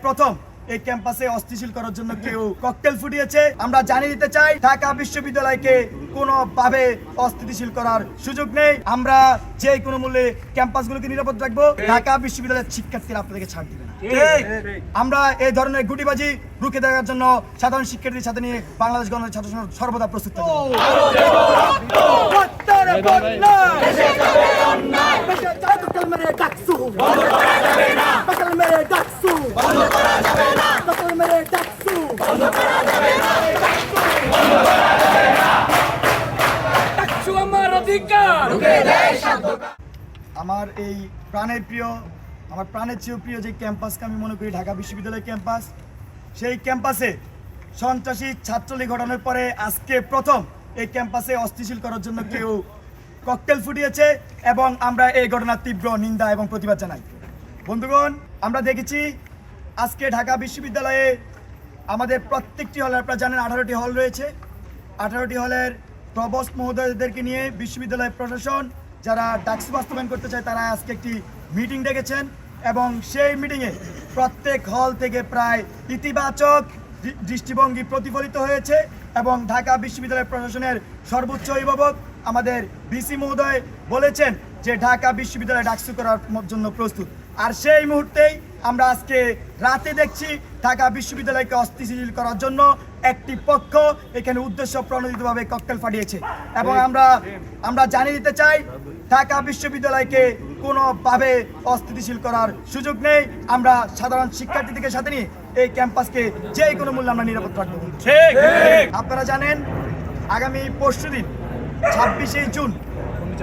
প্রথম এই ক্যাম্পাসে অস্থিতিশীল করার জন্য কেউ ককটেল ফুটিয়েছে। আমরা জানিয়ে দিতে চাই ঢাকা বিশ্ববিদ্যালয়কে কোনোভাবে অস্থিতিশীল করার সুযোগ নেই। আমরা যে কোনো মূল্যে ক্যাম্পাসগুলোকে নিরাপদ রাখবো। ঢাকা বিশ্ববিদ্যালয়ের শিক্ষার্থীরা আপনাদেরকে ছাড় দিবে না। আমরা এই ধরনের গুটিবাজি রুখে দেওয়ার জন্য সাধারণ শিক্ষার্থীদের সাথে নিয়ে বাংলাদেশ গণতান্ত্রিক ছাত্র সংসদ সর্বদা প্রস্তুত থাকবে। আমার এই প্রাণের প্রিয়, আমার প্রাণের চেয়েও প্রিয় যে ক্যাম্পাসকে আমি মনে করি ঢাকা বিশ্ববিদ্যালয় ক্যাম্পাস, সেই ক্যাম্পাসে সন্ত্রাসী ছাত্রলীগ ঘটানোর পরে আজকে প্রথম এই ক্যাম্পাসে অস্থিতিশীল করার জন্য কেউ ককটেল ফুটিয়েছে এবং আমরা এই ঘটনার তীব্র নিন্দা এবং প্রতিবাদ জানাই। বন্ধুগণ, আমরা দেখেছি আজকে ঢাকা বিশ্ববিদ্যালয়ে আমাদের প্রত্যেকটি হলে, আপনারা জানেন 18টি হল রয়েছে। 18টি হলের প্রভোস্ট মহোদয়দেরকে নিয়ে বিশ্ববিদ্যালয় প্রশাসন যারা ডাকসু বাস্তবায়ন করতে চায় তারা আজকে একটি মিটিং ডেকেছেন এবং সেই মিটিংয়ে প্রত্যেক হল থেকে প্রায় ইতিবাচক দৃষ্টিভঙ্গি প্রতিফলিত হয়েছে এবং ঢাকা বিশ্ববিদ্যালয় প্রশাসনের সর্বোচ্চ অভিভাবক আমাদের ভিসি মহোদয় বলেছেন যে ঢাকা বিশ্ববিদ্যালয় ডাকসু করার জন্য প্রস্তুত। আর সেই মুহূর্তেই আমরা আজকে রাতে দেখছি ঢাকা বিশ্ববিদ্যালয়কে অস্থিতিশীল করার জন্য একটি পক্ষ এখানে উদ্দেশ্য প্রণোদিতভাবে ককটেল ফাটিয়েছে এবং আমরা জানিয়ে দিতে চাই ঢাকা বিশ্ববিদ্যালয়কে কোনোভাবে অস্থিতিশীল করার সুযোগ নেই। আমরা সাধারণ শিক্ষার্থীদের সাথে নিয়ে এই ক্যাম্পাসকে যে কোনো মূল্যে আমরা নিরাপদ রাখবো। আপনারা জানেন আগামী পরশুদিন 26শে জুন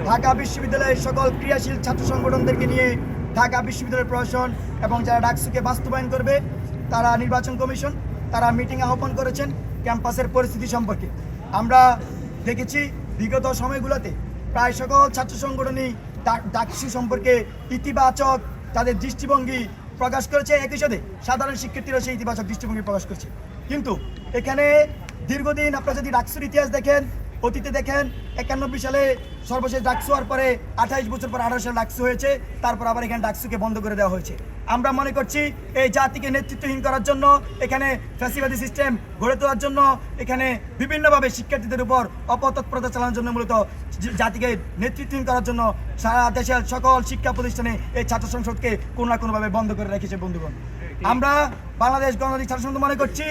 ঢাকা বিশ্ববিদ্যালয়ের সকল ক্রিয়াশীল ছাত্র সংগঠনদেরকে নিয়ে ঢাকা বিশ্ববিদ্যালয় প্রশাসন এবং যারা ডাকসুকে বাস্তবায়ন করবে তারা নির্বাচন কমিশন তারা মিটিং আহ্বান করেছেন ক্যাম্পাসের পরিস্থিতি সম্পর্কে। আমরা দেখেছি বিগত সময়গুলোতে প্রায় সকল ছাত্র সংগঠনই ডাকসু সম্পর্কে ইতিবাচক তাদের দৃষ্টিভঙ্গি প্রকাশ করেছে, একই সাথে সাধারণ শিক্ষার্থীরা সেই ইতিবাচক দৃষ্টিভঙ্গি প্রকাশ করছে। কিন্তু এখানে দীর্ঘদিন আপনারা যদি ডাকসুর ইতিহাস দেখেন, অতীতে দেখেন 91 সালে সর্বশেষ ডাকসু হওয়ার পরে 28 বছর পর 18 সালে ডাকসু হয়েছে, তারপর আবার এখানে ডাকসুকে বন্ধ করে দেওয়া হয়েছে। আমরা মনে করছি এই জাতিকে নেতৃত্বহীন করার জন্য, এখানে ফ্যাসিবাদী সিস্টেম গড়ে তোলার জন্য, এখানে বিভিন্নভাবে শিক্ষার্থীদের উপর অপতৎপরতা চালানোর জন্য, মূলত জাতিকে নেতৃত্বহীন করার জন্য সারা দেশের সকল শিক্ষা প্রতিষ্ঠানে এই ছাত্র সংসদকে কোনো না কোনোভাবে বন্ধ করে রেখেছে। বন্ধুগণ, আমরা বাংলাদেশ গণতান্ত্রিক ছাত্র সংসদ মনে করছি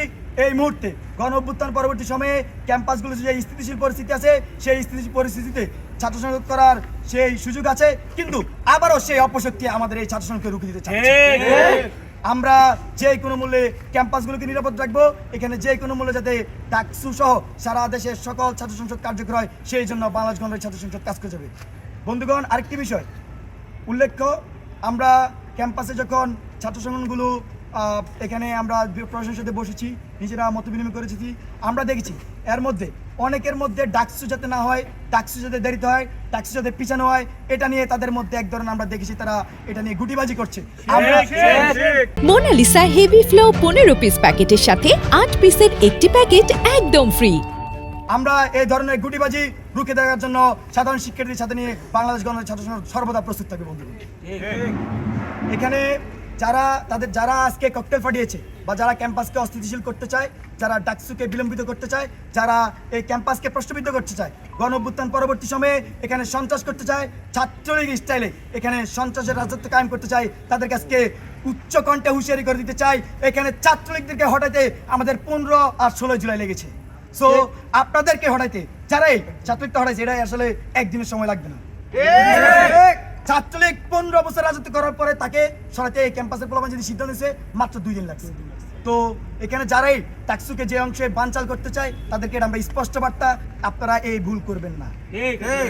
এই মুহূর্তে গণ অভ্যুত্থান পরবর্তী সময়ে ক্যাম্পাসগুলো যে স্থিতিশীল পরিস্থিতি আছে সেই স্থিতিশীল পরিস্থিতিতে ছাত্র সংসদ করার সেই সুযোগ আছে, কিন্তু আবারও সেই অপশক্তি আমাদের এই ছাত্র সংসদকে রুখে দিতে চাচ্ছে। আমরা যে কোনো মূল্যে ক্যাম্পাসগুলোকে নিরাপদ রাখবো, এখানে যে কোনো মূল্যে যাতে ডাকসু সহ সারা দেশের সকল ছাত্র সংসদ কার্যকর হয় সেই জন্য বাংলাদেশ গণতান্ত্রিক ছাত্র সংসদ কাজ করে যাবে। বন্ধুগণ, আরেকটি বিষয় উল্লেখ্য, আমরা ক্যাম্পাসে যখন ছাত্র সংগঠনগুলো এখানে আমরা প্রশাসনের সাথে বসেছি, নিজেরা মত বিনিময় করেছি, আমরা দেখেছি এর মধ্যে অনেকের মধ্যে ডাকসু যাতে না হয়, ডাকসু যাতে দেরিতে হয়, ডাকসু যাতে পিছানো হয়, এটা নিয়ে তাদের মধ্যে এক ধরনের আমরা দেখেছি তারা এটা নিয়ে গুটিবাজি করছে। মোনালিসা হেভি ফ্লো 15 পিস প্যাকেটের সাথে 8 পিসের একটি প্যাকেট একদম ফ্রি। আমরা এই ধরনের গুটিবাজি রুখে দেওয়ার জন্য সাধারণ শিক্ষার্থীদের সাথে নিয়ে বাংলাদেশ গণতান্ত্রিক ছাত্র সংসদ সর্বদা প্রস্তুত থাকবে। বন্ধুগণ, এখানে যারা আজকে ককটেল ফাটিয়েছে বা যারা ক্যাম্পাসকে অস্থিতিশীল করতে চায়, যারা ডাকসুকে বিলম্বিত করতে চায়, যারা এই ক্যাম্পাসকে প্রশ্নবিদ্ধ করতে চায়, গণ অভ্যুত্থান পরবর্তী সময়ে এখানে সন্ত্রাস করতে চায়, ছাত্রলীগ স্টাইলে এখানে সন্ত্রাসের রাজত্ব কায়েম করতে চায়, তাদের কাছে উচ্চ কণ্ঠে হুঁশিয়ারি করে দিতে চাই এখানে ছাত্রলীগদেরকে হটাইতে আমাদের 15 আর 16 জুলাই লেগেছে। সো আপনাদেরকে হটাইতে যারাই ছাত্রলীগটা হটাইছে এটাই আসলে একদিনের সময় লাগবে না। ছাত্রলীগ 15 বছর রাজত্ব করার পরে তাকে সরাতে এই ক্যাম্পাসের প্রলোভন যদি সিদ্ধান্ত নিয়েছে মাত্র 2 দিন লাগছে। তো এখানে যারাই ডাকসুকে যে অংশে বানচাল করতে চায় তাদেরকে আমরা স্পষ্ট বার্তা, আপনারা এই ভুল করবেন না।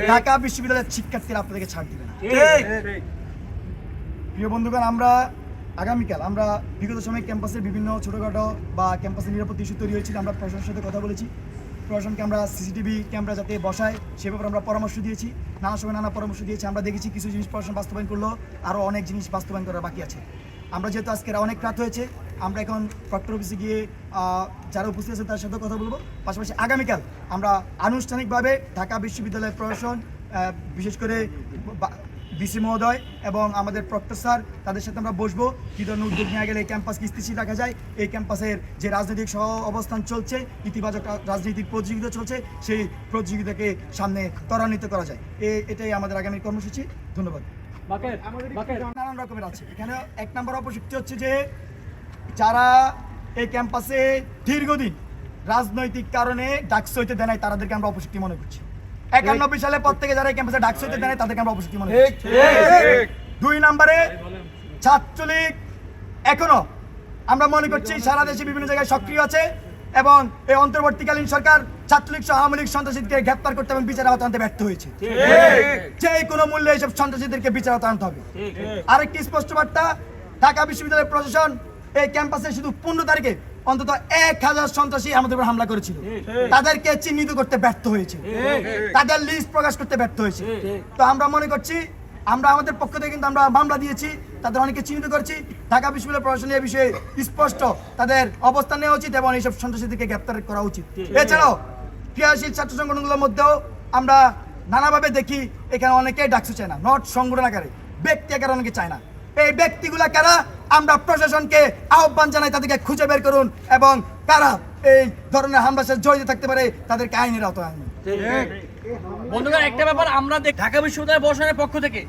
ঢাকা বিশ্ববিদ্যালয়ের শিক্ষার্থীরা আপনাদেরকে ছাড় দিবে না। প্রিয় বন্ধুগণ, আমরা আগামীকাল আমরা বিগত সময়ে ক্যাম্পাসের বিভিন্ন ছোটোখাটো বা ক্যাম্পাসের নিরাপত্তা ইস্যু তৈরি হয়েছিল, আমরা প্রশাসনের সাথে কথা বলেছি, প্রশাসনকে আমরা সিসিটিভি ক্যামেরা যাতে বসায় সে ব্যাপারে আমরা পরামর্শ দিয়েছি, নানা সময় নানা পরামর্শ দিয়েছি। আমরা দেখেছি কিছু জিনিস প্রশাসন বাস্তবায়ন করলো, আরও অনেক জিনিস বাস্তবায়ন করার বাকি আছে। আমরা যেহেতু আজকে অনেক রাত হয়েছে, আমরা এখন প্রক্টর অফিসে গিয়ে যারা উপস্থিত আছে তার সাথে কথা বলবো। পাশাপাশি আগামীকাল আমরা আনুষ্ঠানিকভাবে ঢাকা বিশ্ববিদ্যালয়ের প্রশাসন, বিশেষ করে ভিসি মহোদয় এবং আমাদের প্রক্টর স্যার, তাদের সাথে আমরা বসবো কী ধরনের উদ্যোগ নেওয়া গেলে এই ক্যাম্পাসকে স্থিতিশীল রাখা যায়, এই ক্যাম্পাসের যে রাজনৈতিক সহ অবস্থান চলছে, ইতিবাচক রাজনৈতিক প্রতিযোগিতা চলছে, সেই প্রতিযোগিতাকে সামনে ত্বরান্বিত করা যায়। এটাই আমাদের আগামী কর্মসূচি। ধন্যবাদ। নানান রকমের আছে এখানে। এক নম্বর অপশক্তি হচ্ছে যে যারা এই ক্যাম্পাসে দীর্ঘদিন রাজনৈতিক কারণে ডাকসু হইতে দেয় নাই, তাদেরকে আমরা অপশক্তি মনে করছি। 91 সালের পর থেকে যারা এই ক্যাম্পাসে ডাকসু হইতে দেয় নাই, তাদেরকে আমরা অপশক্তি মনে করছি। 2 নম্বরে ছাত্রলীগ এখনো আমরা মনে করছি সারা দেশে বিভিন্ন জায়গায় সক্রিয় আছে এবং এই অন্তর্বর্তীকালীন সরকার ছাত্রলীগ সহ আওয়ামী লীগ সন্ত্রাসীদেরকে গ্রেপ্তার করতে এবং বিচার আওতায় আনতে ব্যর্থ হয়েছে। যে কোনো মূল্যে এইসব সন্ত্রাসীদেরকে বিচার আওতায় আনতে হবে। আরেকটি স্পষ্ট বার্তা, ঢাকা বিশ্ববিদ্যালয়ের প্রশাসন এই ক্যাম্পাসে শুধু 15 তারিখে অন্তত 1000 সন্ত্রাসী আমাদের উপর হামলা করেছিল, তাদেরকে চিহ্নিত করতে ব্যর্থ হয়েছে, তাদের লিস্ট প্রকাশ করতে ব্যর্থ হয়েছে। তো আমরা মনে করছি, আমরা আমাদের পক্ষ থেকে কিন্তু আমরা মামলা দিয়েছি, তাদের অনেকে চিহ্নিত করছি। ঢাকা বিশ্ববিদ্যালয় প্রশাসন এই বিষয়ে স্পষ্ট তাদের অবস্থান নেওয়া উচিত এবং এইসব সন্ত্রাসীদেরকে গ্রেপ্তার করা উচিত। এছাড়াও ক্রিয়াশীল ছাত্র সংগঠনগুলোর মধ্যেও আমরা নানাভাবে দেখি এখানে অনেকেই ডাকসু চায় না, নট সংগঠন আকারে, ব্যক্তি আকারে অনেকে চায় না। এই ব্যক্তিগুলা কারা, আমরা প্রশাসনকে আহ্বান জানাই তাদেরকে খুঁজে বের করুন এবং কারা এই ধরনের হামলার সাথে জড়িত থাকতে পারে তাদেরকে আইনের আওতায় আনুন। বন্ধুগণ, একটা ব্যাপার, আমরা ঢাকা বিশ্ববিদ্যালয় প্রশাসনের পক্ষ থেকে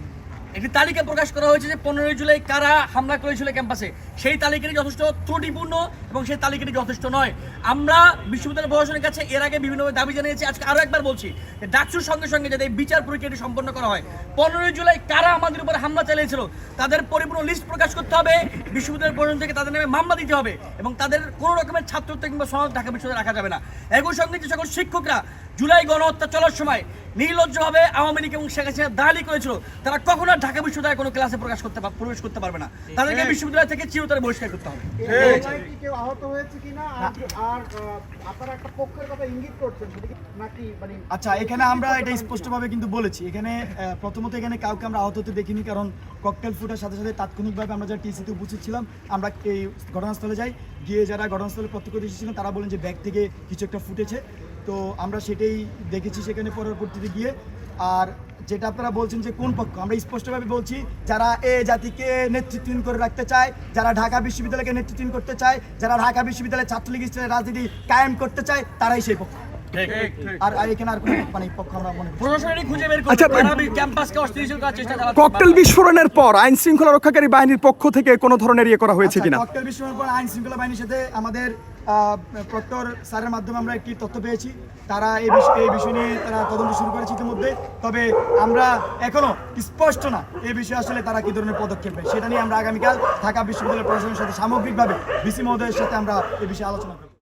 একটি তালিকা প্রকাশ করা হয়েছে যে 15 জুলাই কারা হামলা করেছিল ক্যাম্পাসে। সেই তালিকাটি যথেষ্ট ত্রুটিপূর্ণ এবং সেই তালিকাটি যথেষ্ট নয়। আমরা বিশ্ববিদ্যালয় প্রশাসনের কাছে এর আগে বিভিন্নভাবে দাবি জানিয়েছি, আজকে আরও একবার বলছি যে ডাকসুর সঙ্গে সঙ্গে যাতে এই বিচার প্রক্রিয়াটি সম্পন্ন করা হয়। 15 জুলাই কারা আমাদের উপরে হামলা চালিয়েছিল তাদের পরিপূর্ণ লিস্ট প্রকাশ করতে হবে, বিশ্ববিদ্যালয় প্রশাসন থেকে তাদের নামে মামলা দিতে হবে এবং তাদের কোনো রকমের ছাত্রত্ব কিংবা সনদ ঢাকা বিশ্ববিদ্যালয়ে রাখা যাবে না। একই সঙ্গে যে সকল শিক্ষকরা জুলাই গণহত্যা চলার সময় নির্লজ্জভাবে আওয়ামী লীগ এবং শেখ হাসিনা দালালি করেছিল, তারা কখনো ঢাকা বিশ্ববিদ্যালয়ে কোনো ক্লাসে প্রবেশ করতে পারবে না। তাদেরকে বিশ্ববিদ্যালয় থেকে চিরতরে বহিষ্কার করতে হবে। কেউ আহত হয়েছে কিনা আর আপনারা একটা পক্ষের কথা ইঙ্গিত করছেন সেটা কি নাকি মানে? আচ্ছা, এখানে আমরা এটা স্পষ্টভাবে কিন্তু বলেছি, এখানে প্রথমত এখানে কাউকে আমরা আহত হতে দেখিনি, কারণ ককটেল ফুটার সাথে সাথে তাৎক্ষণিকভাবে আমরা যারা টিসিতে উপস্থিত ছিলাম, আমরা এই ঘটনাস্থলে যাই, গিয়ে যারা ঘটনাস্থলে প্রত্যক্ষদর্শী ছিলেন তারা বলেন যে ব্যাগ থেকে কিছু একটা ফুটেছে। তো আমরা সেটাই দেখেছি সেখানে পরবর্তীতে গিয়ে। আর যেটা আপনারা বলছেন যে কোন পক্ষ, আমরা স্পষ্টভাবে বলছি যারা এই জাতিকে নেতৃত্বহীন করে রাখতে চায়, যারা ঢাকা বিশ্ববিদ্যালয়কে নেতৃত্বহীন করতে চায়, যারা ঢাকা বিশ্ববিদ্যালয়ে ছাত্রলীগ স্টাইলের রাজনীতি কায়েম করতে চায়, তারাই সেই পক্ষ। আর এখানে আর কোনো মানে পক্ষ আমরা মনে করি প্রশাসনের খুঁজে বের করতে হবে, ক্যাম্পাসকে অস্থিতিশীল করার চেষ্টা চালাচ্ছে। ককটেল বিস্ফোরণের পর আইন শৃঙ্খলা রক্ষাকারী বাহিনীর পক্ষ থেকে কোনো ধরনের ইয়ে করা হয়েছে কিনা? ককটেল বিস্ফোরণের পর আইন শৃঙ্খলা বাহিনীর সাথে আমাদের প্রক্টর স্যারের মাধ্যমে আমরা একটি তথ্য পেয়েছি, তারা এই বিষয় নিয়ে তারা তদন্ত শুরু করেছে ইতিমধ্যে। তবে আমরা এখনো স্পষ্ট না এই বিষয়ে আসলে তারা কি ধরনের পদক্ষেপ নেয়, সেটা নিয়ে আমরা আগামীকাল ঢাকা বিশ্ববিদ্যালয় প্রশাসনের সাথে সামগ্রিকভাবে ভিসি মহোদয়ের সাথে আমরা এই বিষয়ে আলোচনা করব।